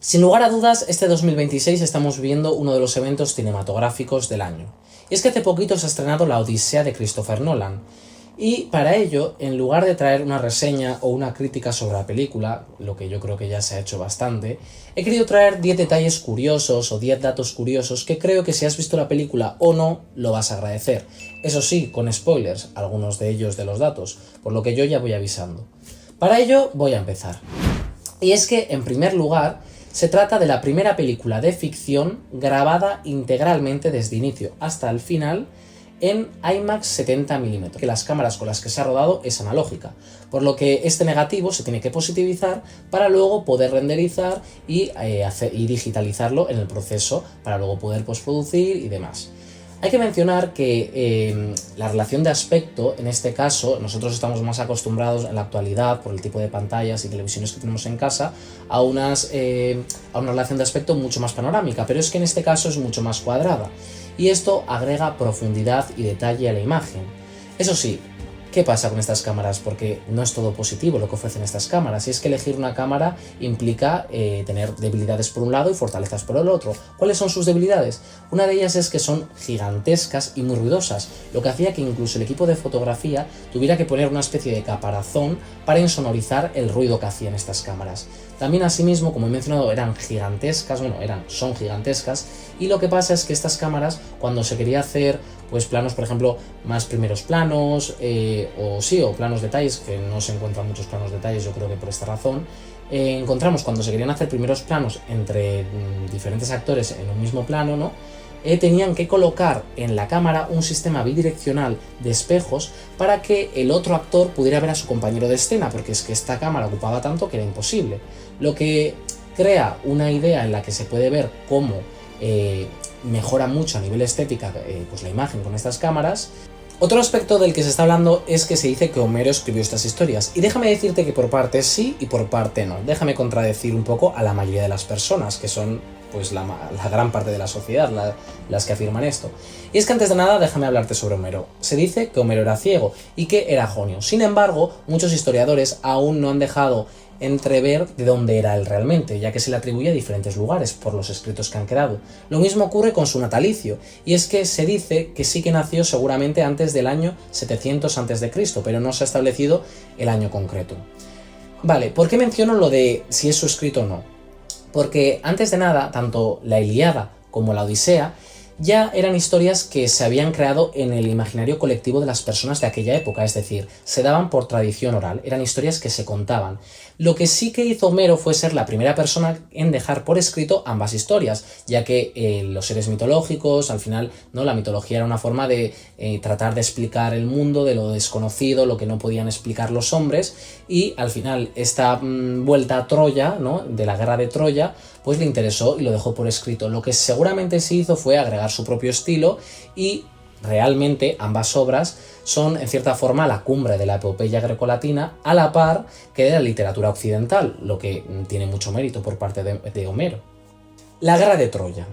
Sin lugar a dudas, este 2026 estamos viendo uno de los eventos cinematográficos del año. Y es que hace poquito se ha estrenado La Odisea de Christopher Nolan. Y para ello, en lugar de traer una reseña o una crítica sobre la película, lo que yo creo que ya se ha hecho bastante, he querido traer 10 detalles curiosos o 10 datos curiosos que creo que si has visto la película o no, lo vas a agradecer. Eso sí, con spoilers, algunos de ellos de los datos, por lo que yo ya voy avisando. Para ello, voy a empezar. Y es que, en primer lugar, se trata de la primera película de ficción grabada integralmente desde inicio hasta el final en IMAX 70mm, que las cámaras con las que se ha rodado es analógica, por lo que este negativo se tiene que positivizar para luego poder renderizar y digitalizarlo en el proceso para luego poder postproducir y demás. Hay que mencionar que la relación de aspecto, en este caso, nosotros estamos más acostumbrados en la actualidad, por el tipo de pantallas y televisiones que tenemos en casa, a una relación de aspecto mucho más panorámica, pero es que en este caso es mucho más cuadrada, y esto agrega profundidad y detalle a la imagen. Eso sí, ¿qué pasa con estas cámaras? Porque no es todo positivo lo que ofrecen estas cámaras, y es que elegir una cámara implica tener debilidades por un lado y fortalezas por el otro. ¿Cuáles son sus debilidades? Una de ellas es que son gigantescas y muy ruidosas, lo que hacía que incluso el equipo de fotografía tuviera que poner una especie de caparazón para insonorizar el ruido que hacían estas cámaras. También asimismo, como he mencionado, son gigantescas, y lo que pasa es que estas cámaras, cuando se quería hacer pues planos, por ejemplo, más primeros planos, o planos detalles, que no se encuentran muchos planos detalles, yo creo que por esta razón, encontramos cuando se querían hacer primeros planos entre diferentes actores en un mismo plano, ¿no? Tenían que colocar en la cámara un sistema bidireccional de espejos para que el otro actor pudiera ver a su compañero de escena, porque es que esta cámara ocupaba tanto que era imposible, lo que crea una idea en la que se puede ver cómo mejora mucho a nivel estética pues la imagen con estas cámaras. Otro aspecto del que se está hablando es que se dice que Homero escribió estas historias, y déjame decirte que por parte sí y por parte no. Déjame contradecir un poco a la mayoría de las personas, que son pues la gran parte de la sociedad las que afirman esto. Y es que antes de nada déjame hablarte sobre Homero. Se dice que Homero era ciego y que era jonio. Sin embargo, muchos historiadores aún no han dejado entrever de dónde era él realmente, ya que se le atribuye a diferentes lugares por los escritos que han quedado. Lo mismo ocurre con su natalicio, y es que se dice que sí que nació seguramente antes del año 700 a.C., pero no se ha establecido el año concreto. Vale, ¿por qué menciono lo de si es su escrito o no? Porque antes de nada, tanto la Ilíada como la Odisea ya eran historias que se habían creado en el imaginario colectivo de las personas de aquella época, es decir, se daban por tradición oral, eran historias que se contaban. Lo que sí que hizo Homero fue ser la primera persona en dejar por escrito ambas historias, ya que los seres mitológicos, al final, ¿no? La mitología era una forma de tratar de explicar el mundo, de lo desconocido, lo que no podían explicar los hombres, y al final esta vuelta a Troya, ¿no? De la guerra de Troya, pues le interesó y lo dejó por escrito. Lo que seguramente se hizo fue agregar su propio estilo, y realmente ambas obras son en cierta forma la cumbre de la epopeya grecolatina a la par que de la literatura occidental, lo que tiene mucho mérito por parte de Homero. La guerra de Troya.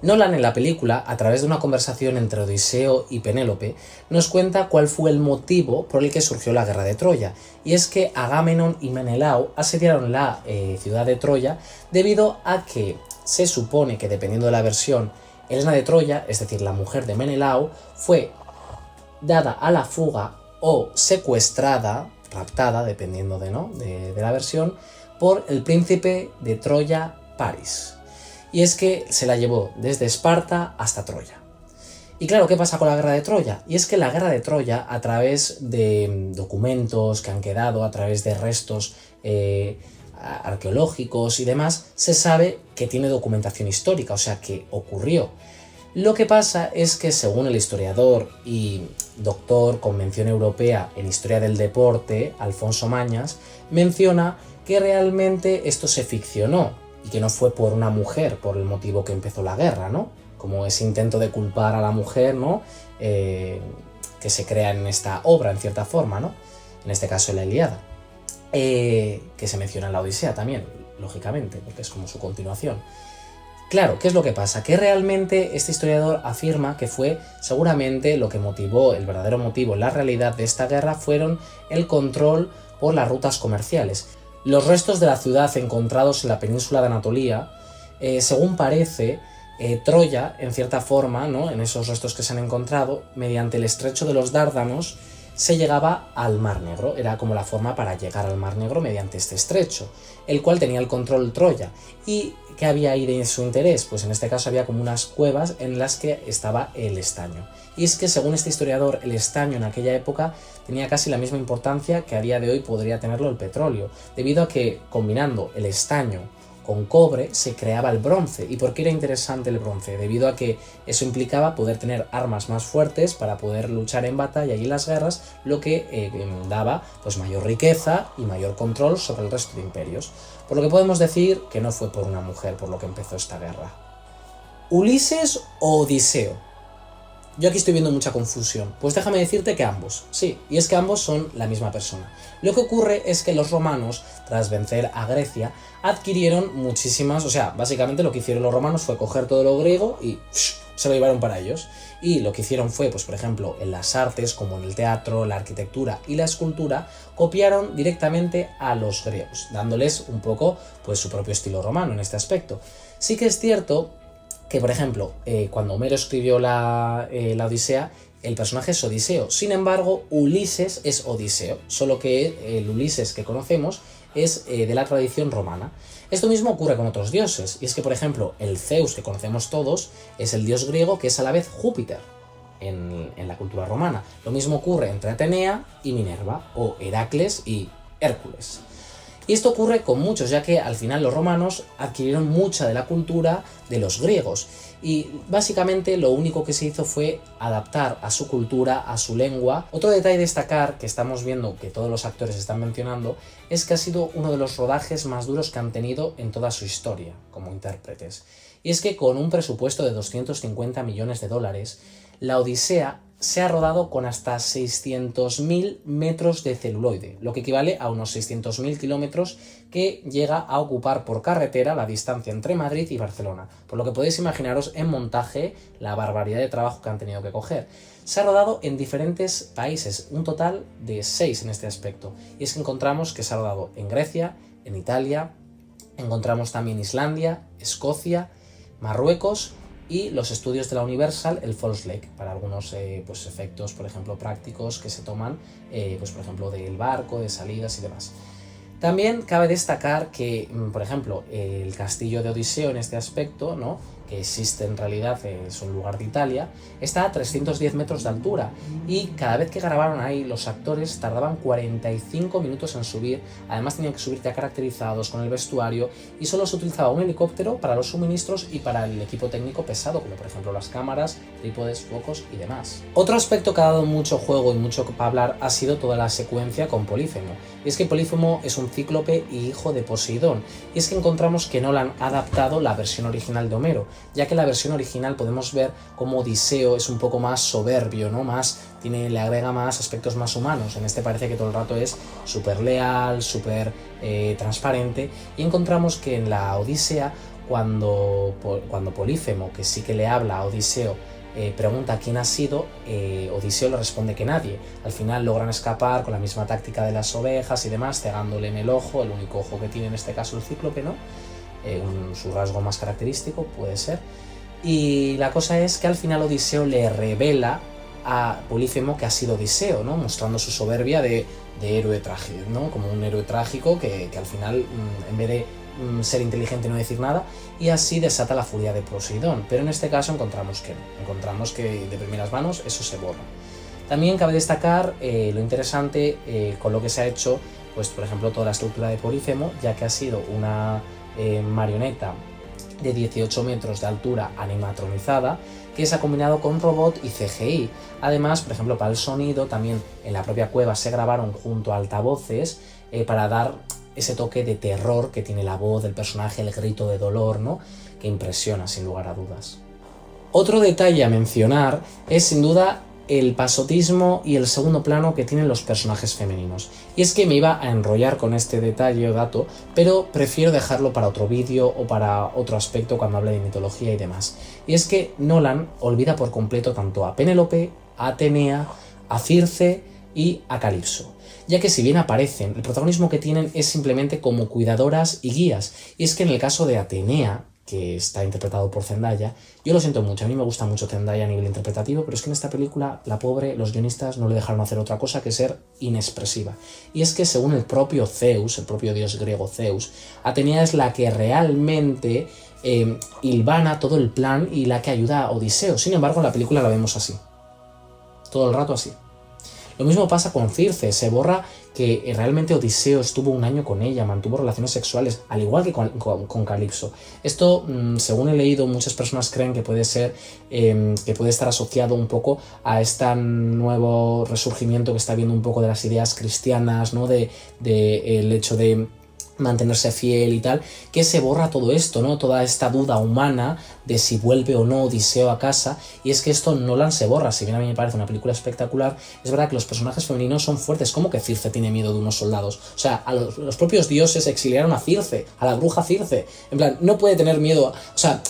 Nolan en la película, a través de una conversación entre Odiseo y Penélope, nos cuenta cuál fue el motivo por el que surgió la guerra de Troya, y es que Agamenón y Menelao asediaron la ciudad de Troya debido a que se supone que, dependiendo de la versión, Helena de Troya, es decir, la mujer de Menelao, fue dada a la fuga o secuestrada, raptada, dependiendo de la versión, por el príncipe de Troya, París. Y es que se la llevó desde Esparta hasta Troya. Y claro, ¿qué pasa con la guerra de Troya? Y es que la guerra de Troya, a través de documentos que han quedado, a través de restos arqueológicos y demás, se sabe que tiene documentación histórica, o sea que ocurrió. Lo que pasa es que, según el historiador y doctor con mención europea en Historia del Deporte, Alfonso Mañas, menciona que realmente esto se ficcionó y que no fue por una mujer por el motivo que empezó la guerra, ¿no? Como ese intento de culpar a la mujer, ¿no? Que se crea en esta obra, en cierta forma, ¿no? En este caso en la Ilíada. Que se menciona en la Odisea también, lógicamente, porque es como su continuación. Claro, ¿qué es lo que pasa? Que realmente este historiador afirma que fue seguramente lo que motivó, el verdadero motivo, la realidad de esta guerra fueron el control por las rutas comerciales. Los restos de la ciudad encontrados en la península de Anatolia, según parece, Troya, en cierta forma, ¿no?, en esos restos que se han encontrado, mediante el estrecho de los Dárdanos, se llegaba al Mar Negro. Era como la forma para llegar al Mar Negro mediante este estrecho, el cual tenía el control Troya. ¿Y qué había ahí de su interés? Pues en este caso había como unas cuevas en las que estaba el estaño. Y es que, según este historiador, el estaño en aquella época tenía casi la misma importancia que a día de hoy podría tenerlo el petróleo, debido a que, combinando el estaño con cobre, se creaba el bronce. ¿Y por qué era interesante el bronce? Debido a que eso implicaba poder tener armas más fuertes para poder luchar en batalla y en las guerras, lo que daba pues mayor riqueza y mayor control sobre el resto de imperios. Por lo que podemos decir que no fue por una mujer por lo que empezó esta guerra. ¿Ulises o Odiseo? Yo aquí estoy viendo mucha confusión, pues déjame decirte que ambos, sí, y es que ambos son la misma persona. Lo que ocurre es que los romanos, tras vencer a Grecia, adquirieron muchísimas, o sea, básicamente lo que hicieron los romanos fue coger todo lo griego y se lo llevaron para ellos. Y lo que hicieron fue, pues por ejemplo, en las artes, como en el teatro, la arquitectura y la escultura, copiaron directamente a los griegos, dándoles un poco pues su propio estilo romano en este aspecto. Sí que es cierto que, por ejemplo, cuando Homero escribió la Odisea, el personaje es Odiseo. Sin embargo, Ulises es Odiseo, solo que el Ulises que conocemos es de la tradición romana. Esto mismo ocurre con otros dioses, y es que, por ejemplo, el Zeus que conocemos todos es el dios griego que es a la vez Júpiter en la cultura romana. Lo mismo ocurre entre Atenea y Minerva, o Heracles y Hércules. Y esto ocurre con muchos, ya que al final los romanos adquirieron mucha de la cultura de los griegos, y básicamente lo único que se hizo fue adaptar a su cultura, a su lengua. Otro detalle a destacar, que estamos viendo que todos los actores están mencionando, es que ha sido uno de los rodajes más duros que han tenido en toda su historia como intérpretes. Y es que con un presupuesto de 250 millones de dólares, la Odisea se ha rodado con hasta 600.000 metros de celuloide, lo que equivale a unos 600.000 kilómetros, que llega a ocupar por carretera la distancia entre Madrid y Barcelona. Por lo que podéis imaginaros en montaje la barbaridad de trabajo que han tenido que coger. Se ha rodado en diferentes países, un total de 6 en este aspecto. Y es que encontramos que se ha rodado en Grecia, en Italia, encontramos también Islandia, Escocia, Marruecos y los estudios de la Universal, el Falls Lake, para algunos pues efectos, por ejemplo, prácticos que se toman, pues por ejemplo, del barco, de salidas y demás. También cabe destacar que, por ejemplo, el castillo de Odiseo en este aspecto, ¿no?, que existe en realidad, es un lugar de Italia, está a 310 metros de altura, y cada vez que grabaron ahí los actores tardaban 45 minutos en subir. Además tenían que subir ya caracterizados con el vestuario, y solo se utilizaba un helicóptero para los suministros y para el equipo técnico pesado, como por ejemplo las cámaras, trípodes, focos y demás. Otro aspecto que ha dado mucho juego y mucho para hablar ha sido toda la secuencia con Polífemo. Y es que Polífemo es un cíclope y hijo de Poseidón, y es que encontramos que Nolan ha adaptado la versión original de Homero, ya que en la versión original podemos ver cómo Odiseo es un poco más soberbio, ¿no?, le agrega más aspectos más humanos. En este parece que todo el rato es súper leal, súper transparente, y encontramos que en la Odisea, cuando Polífemo, que sí que le habla a Odiseo, pregunta quién ha sido, Odiseo le responde que nadie. Al final logran escapar con la misma táctica de las ovejas y demás, cegándole en el ojo, el único ojo que tiene en este caso el cíclope, ¿no?, su rasgo más característico puede ser. Y la cosa es que al final Odiseo le revela a Polífemo que ha sido Odiseo, ¿no?, mostrando su soberbia de héroe trágico, ¿no?, como un héroe trágico que al final, en vez de ser inteligente y no decir nada, y así desata la furia de Poseidón. Pero en este caso encontramos que de primeras manos eso se borra. También cabe destacar lo interesante con lo que se ha hecho, pues por ejemplo, toda la estructura de Polífemo, ya que ha sido una marioneta de 18 metros de altura animatronizada, que se ha combinado con robot y CGI. Además, por ejemplo, para el sonido, también en la propia cueva se grabaron junto a altavoces para dar ese toque de terror que tiene la voz del personaje, el grito de dolor, ¿no?, que impresiona sin lugar a dudas. Otro detalle a mencionar es sin duda el pasotismo y el segundo plano que tienen los personajes femeninos. Y es que me iba a enrollar con este detalle o dato, pero prefiero dejarlo para otro vídeo o para otro aspecto cuando hable de mitología y demás. Y es que Nolan olvida por completo tanto a Penélope, a Atenea, a Circe y a Calipso, ya que si bien aparecen, el protagonismo que tienen es simplemente como cuidadoras y guías, y es que en el caso de Atenea, que está interpretado por Zendaya, yo lo siento mucho, a mí me gusta mucho Zendaya a nivel interpretativo, pero es que en esta película, la pobre, los guionistas no le dejaron hacer otra cosa que ser inexpresiva. Y es que según el propio Zeus, el propio dios griego Zeus, Atenea es la que realmente hilvana todo el plan y la que ayuda a Odiseo. Sin embargo, en la película la vemos así, todo el rato así. Lo mismo pasa con Circe, se borra que realmente Odiseo estuvo un año con ella, mantuvo relaciones sexuales, al igual que con Calipso. Esto, según he leído, muchas personas creen que puede ser, que puede estar asociado un poco a este nuevo resurgimiento que está viendo un poco de las ideas cristianas, ¿no? De el hecho de mantenerse fiel y tal, que se borra todo esto, ¿no? Toda esta duda humana de si vuelve o no Odiseo a casa, y es que esto Nolan se borra. Si bien a mí me parece una película espectacular, es verdad que los personajes femeninos son fuertes. ¿Cómo que Circe tiene miedo de unos soldados? O sea, a los propios dioses exiliaron a Circe, a la bruja Circe. En plan, no puede tener miedo, o sea,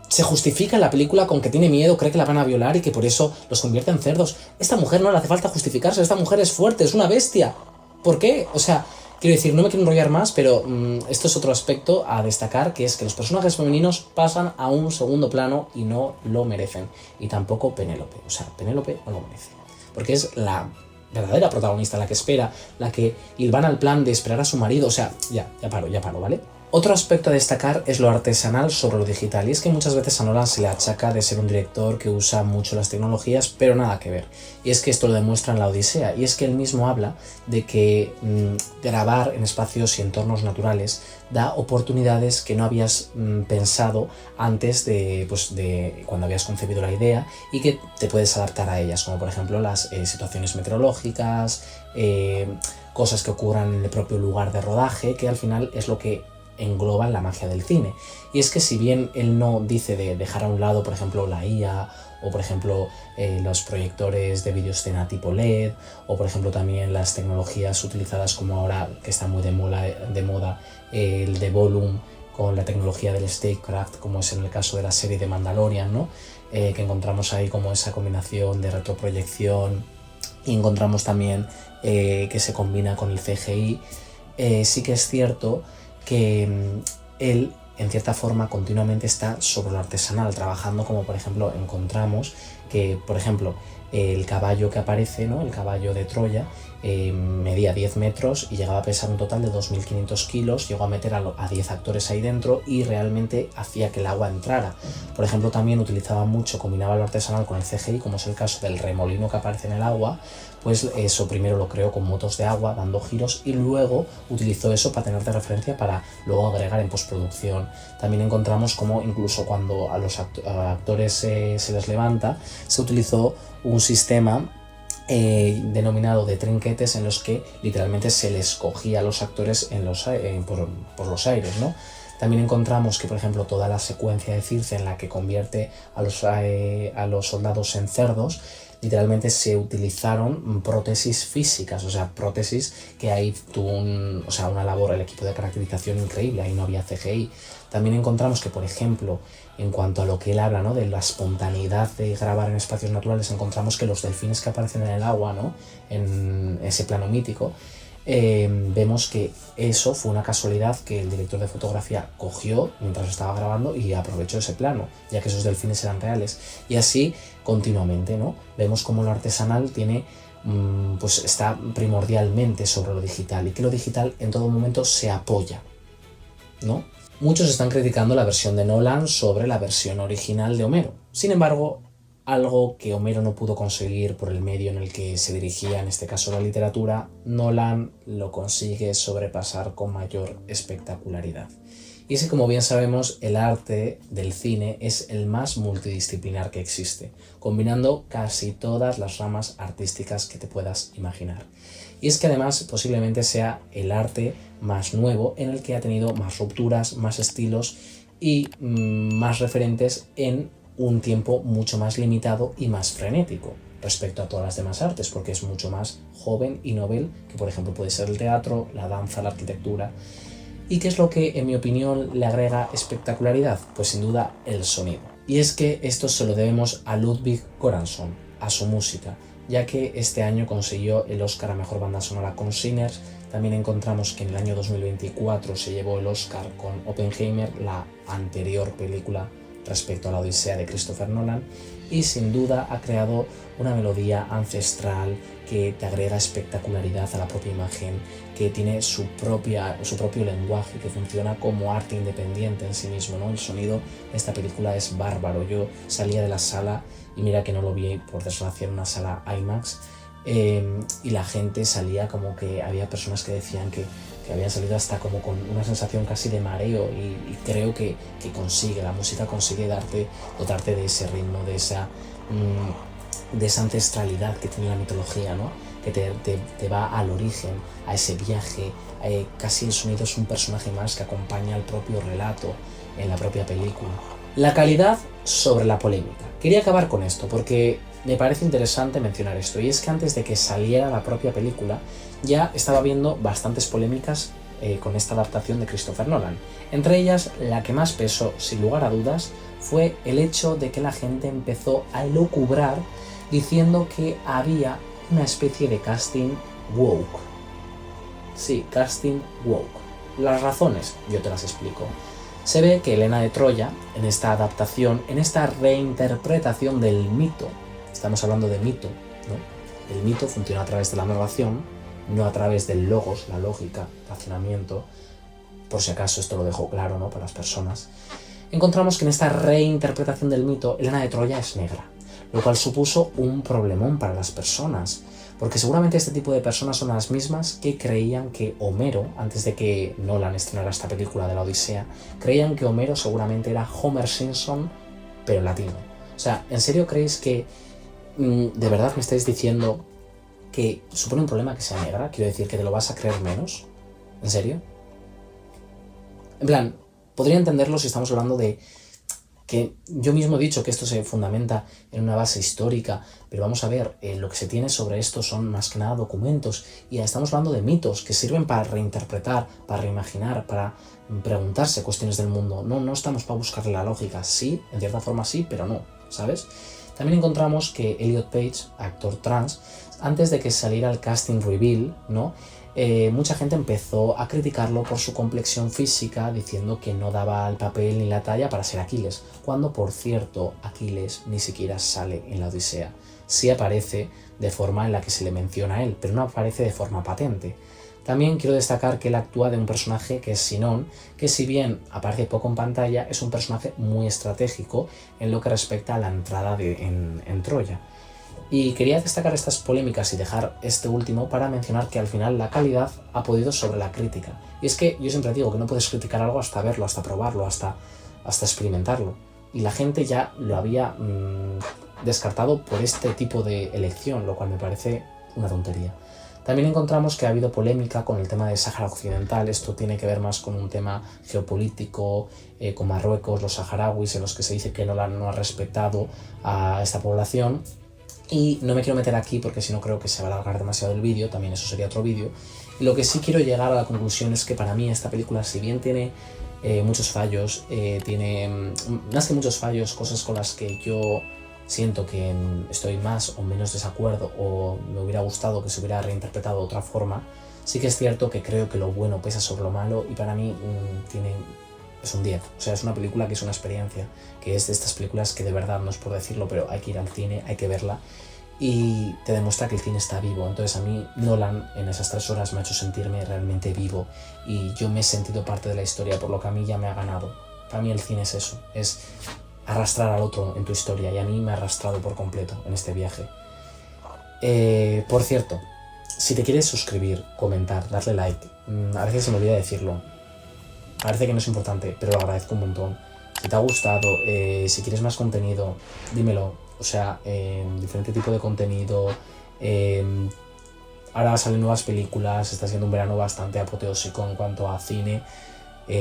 se justifica en la película con que tiene miedo, cree que la van a violar y que por eso los convierte en cerdos. Esta mujer no le hace falta justificarse, esta mujer es fuerte, es una bestia. ¿Por qué? O sea, quiero decir, no me quiero enrollar más, pero esto es otro aspecto a destacar, que es que los personajes femeninos pasan a un segundo plano y no lo merecen. Y tampoco Penélope. O sea, Penélope no lo merece. Porque es la verdadera protagonista, la que espera, la que hilvana el plan de esperar a su marido. O sea, ya paro, ¿vale? Otro aspecto a destacar es lo artesanal sobre lo digital, y es que muchas veces a Nolan se le achaca de ser un director que usa mucho las tecnologías, pero nada que ver. Y es que esto lo demuestra en La Odisea, y es que él mismo habla de que grabar en espacios y entornos naturales da oportunidades que no habías pensado antes de cuando habías concebido la idea, y que te puedes adaptar a ellas, como por ejemplo las situaciones meteorológicas, cosas que ocurran en el propio lugar de rodaje, que al final es lo que engloban la magia del cine. Y es que si bien él no dice de dejar a un lado, por ejemplo, la IA, o por ejemplo los proyectores de videoescena tipo LED, o por ejemplo también las tecnologías utilizadas como ahora, que está muy de moda, el de Volume, con la tecnología del Stagecraft, como es en el caso de la serie de Mandalorian, ¿no? Que encontramos ahí como esa combinación de retroproyección, y encontramos también que se combina con el CGI. Sí que es cierto que él, en cierta forma, continuamente está sobre lo artesanal, trabajando, como por ejemplo encontramos que, por ejemplo, el caballo que aparece, ¿no? El caballo de Troya, medía 10 metros y llegaba a pesar un total de 2.500 kilos, llegó a meter a 10 actores ahí dentro y realmente hacía que el agua entrara. Por ejemplo, también utilizaba mucho, combinaba lo artesanal con el CGI, como es el caso del remolino que aparece en el agua. Pues eso primero lo creó con motos de agua, dando giros, y luego utilizó eso para tener de referencia para luego agregar en postproducción. También encontramos como incluso cuando a los actores se les levanta, se utilizó un sistema denominado de trinquetes, en los que literalmente se les cogía a los actores por los aires, ¿no? También encontramos que, por ejemplo, toda la secuencia de Circe en la que convierte a los soldados en cerdos, literalmente se utilizaron prótesis físicas, o sea, prótesis que ahí tuvo una labor, el equipo de caracterización increíble, ahí no había CGI. También encontramos que, por ejemplo, en cuanto a lo que él habla, ¿no?, de la espontaneidad de grabar en espacios naturales, encontramos que los delfines que aparecen en el agua, ¿no?, en ese plano mítico, vemos que eso fue una casualidad que el director de fotografía cogió mientras estaba grabando y aprovechó ese plano, ya que esos delfines eran reales. Y así continuamente, ¿no? Vemos cómo lo artesanal tiene, está primordialmente sobre lo digital, y que lo digital en todo momento se apoya, ¿no? Muchos están criticando la versión de Nolan sobre la versión original de Homero. Sin embargo, algo que Homero no pudo conseguir por el medio en el que se dirigía, en este caso la literatura, Nolan lo consigue sobrepasar con mayor espectacularidad. Y es que, como bien sabemos, el arte del cine es el más multidisciplinar que existe, combinando casi todas las ramas artísticas que te puedas imaginar. Y es que además posiblemente sea el arte más nuevo, en el que ha tenido más rupturas, más estilos y más referentes en un tiempo mucho más limitado y más frenético respecto a todas las demás artes, porque es mucho más joven y novel que, por ejemplo, puede ser el teatro, la danza, la arquitectura. ¿Y qué es lo que, en mi opinión, le agrega espectacularidad? Pues sin duda el sonido. Y es que esto se lo debemos a Ludwig Göransson, a su música, ya que este año consiguió el Oscar a Mejor Banda Sonora con Sinners. También encontramos que en el año 2024 se llevó el Oscar con Oppenheimer, la anterior película respecto a la Odisea de Christopher Nolan, y sin duda ha creado una melodía ancestral que te agrega espectacularidad a la propia imagen, que tiene su propio lenguaje, que funciona como arte independiente en sí mismo, ¿no? El sonido de esta película es bárbaro. Yo salía de la sala, y mira que no lo vi por desgracia en una sala IMAX, y la gente salía como que había personas que decían que habían salido hasta como con una sensación casi de mareo, y creo que la música consigue dotarte de ese ritmo, de esa ancestralidad que tiene la mitología, ¿no? Que te va al origen, a ese viaje. Casi el sonido es un personaje más que acompaña al propio relato en la propia película. La calidad sobre la polémica. Quería acabar con esto porque me parece interesante mencionar esto, y es que antes de que saliera la propia película ya estaba habiendo bastantes polémicas con esta adaptación de Christopher Nolan. Entre ellas, la que más pesó, sin lugar a dudas, fue el hecho de que la gente empezó a elucubrar diciendo que había una especie de casting woke. Sí, casting woke. Las razones, yo te las explico. Se ve que Helena de Troya, en esta adaptación, en esta reinterpretación del mito, estamos hablando de mito, ¿no? El mito funciona a través de la narración, no a través del logos, la lógica, razonamiento. Por si acaso esto lo dejo claro, ¿no?, para las personas. Encontramos que en esta reinterpretación del mito, Helena de Troya es negra, lo cual supuso un problemón para las personas, porque seguramente este tipo de personas son las mismas que creían que Homero, antes de que Nolan estrenara esta película de la Odisea, creían que Homero seguramente era Homer Simpson, pero latino. O sea, ¿en serio creéis que de verdad me estáis diciendo que supone un problema que sea negra? Quiero decir, que te lo vas a creer menos. ¿En serio? En plan, podría entenderlo si estamos hablando de que yo mismo he dicho que esto se fundamenta en una base histórica, pero vamos a ver, lo que se tiene sobre esto son más que nada documentos, y estamos hablando de mitos que sirven para reinterpretar, para reimaginar, para preguntarse cuestiones del mundo. No estamos para buscarle la lógica. Sí, en cierta forma sí, pero no, ¿sabes? También encontramos que Elliot Page, actor trans, antes de que saliera el casting reveal, ¿no?, mucha gente empezó a criticarlo por su complexión física, diciendo que no daba el papel ni la talla para ser Aquiles, cuando, por cierto, Aquiles ni siquiera sale en la Odisea. Sí aparece de forma en la que se le menciona a él, pero no aparece de forma patente. También quiero destacar que él actúa de un personaje que es Sinón, que si bien aparece poco en pantalla, es un personaje muy estratégico en lo que respecta a la entrada en Troya. Y quería destacar estas polémicas y dejar este último para mencionar que al final la calidad ha podido sobre la crítica. Y es que yo siempre digo que no puedes criticar algo hasta verlo, hasta probarlo, hasta experimentarlo. Y la gente ya lo había descartado por este tipo de elección, lo cual me parece una tontería. También encontramos que ha habido polémica con el tema de Sáhara Occidental. Esto tiene que ver más con un tema geopolítico, con Marruecos, los saharauis, en los que se dice que no ha respetado a esta población. Y no me quiero meter aquí porque si no creo que se va a alargar demasiado el vídeo, también eso sería otro vídeo. Y lo que sí quiero llegar a la conclusión es que para mí esta película, si bien tiene muchos fallos, tiene más que muchos fallos, cosas con las que yo siento que estoy más o menos desacuerdo, o me hubiera gustado que se hubiera reinterpretado de otra forma, sí que es cierto que creo que lo bueno pesa sobre lo malo, y para mí es un 10. O sea, es una película que es una experiencia, que es de estas películas que de verdad, no es por decirlo, pero hay que ir al cine, hay que verla, y te demuestra que el cine está vivo. Entonces a mí Nolan en esas 3 horas me ha hecho sentirme realmente vivo, y yo me he sentido parte de la historia, por lo que a mí ya me ha ganado. Para mí el cine es eso, es arrastrar al otro en tu historia, y a mí me ha arrastrado por completo en este viaje. Por cierto, si te quieres suscribir, comentar, darle like, a veces se me olvida decirlo, parece que no es importante, pero lo agradezco un montón. Si te ha gustado, si quieres más contenido, dímelo. O sea, diferente tipo de contenido. Ahora salen nuevas películas, está siendo un verano bastante apoteósico en cuanto a cine,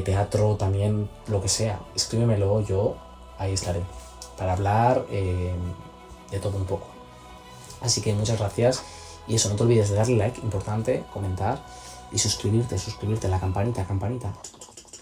teatro, también, lo que sea. Escríbemelo, yo ahí estaré para hablar de todo un poco. Así que muchas gracias, y eso, no te olvides de darle like, importante, comentar, y suscribirte, la campanita.